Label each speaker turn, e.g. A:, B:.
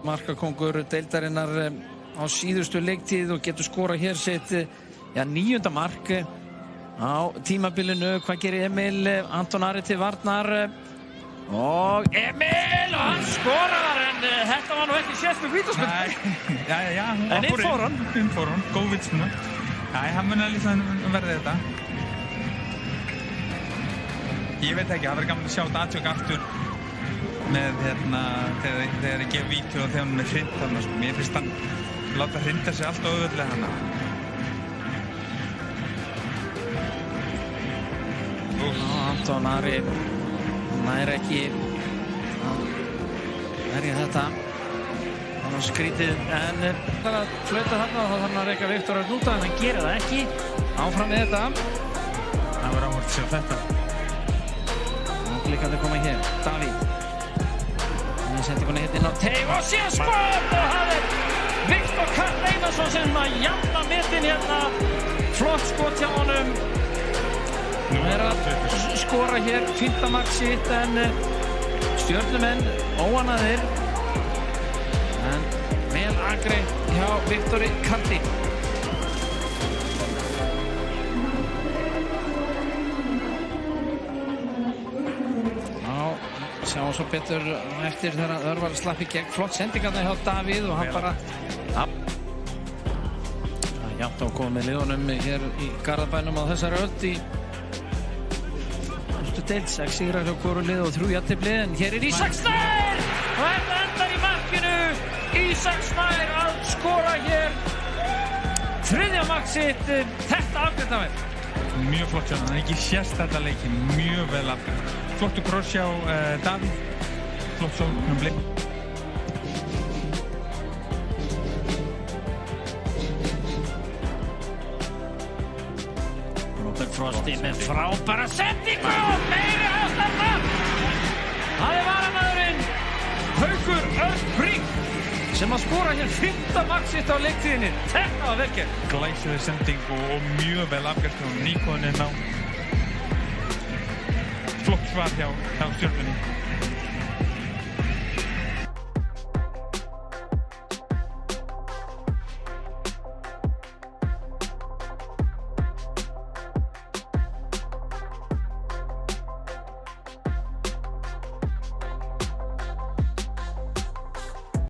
A: markakóngur deildarinnar á síðustu leiktíð og getur skorað hér sitt 9. mark á tímabilinu. Hvað gerir Emil? Anton Ari til varnar og Emil og hann skorar, en þetta var nú ekki sést með vítaspyrnu.
B: Já,
A: en inn fór hann.
B: Góð vítaspyrna. Hann mun að líka verði þetta. Ég veit ekki, það verður gaman að sjá þetta aðtök aftur með þegar ég gef vítu og þegar hann er með hrind þarna, sko. Mér finnst hann láta hrinda sig allt auðvöldlega hana.
A: Anton Ari nær ekki að verja þetta. Það var skrítið, en það að flauta þarna og þá þarf hann að reka Viktor Örn út af, en hann gerir það ekki. Áfram með þetta.
B: Það verður áhvert að sjá þetta.
A: Líkandi að koma hér, Davíð. Hann sendi konið hérna inn á teig og síðan skot, og það er Viktor Karl Einarsson sem að jafna metin hérna. Flott skot hjá honum. Hann er að skora hér 5. mark sitt, en Stjörnumenn óánægðir. En vel afgreitt hjá Viktori Karli. Sjáum svo betur eftir þegar Örvar slapp í gegn. Flott sendingarna hjá Davíð og hann bara... Jafnt á að koma með liðunum hér í Garðabænum á þessari öld í fyrstu deild. 6 sigrar hjá hvoru lið og 3 jafntefli, en hér er Ísak Snær og þetta endar í markinu. Ísak Snær að skora hér 3. mark sitt. Þetta afgreidda vel.
B: Mjög flott hjá hann, hann er ekki sést þetta leikinn, mjög vel afgreitt. Flottu kross hjá Davíð, flott sókn bleik.
A: Robert Frosti með frábæra sendingu og meiri ástæðna. Það er varamaðurinn Haukur Örn Brink sem að skora hér 5. mark sitt á leiktíðinni. Þetta var vel gert.
B: Glæsileg sending og mjög vel afgreitt hjá Níkoninn á flott svar hjá Stjörnunni.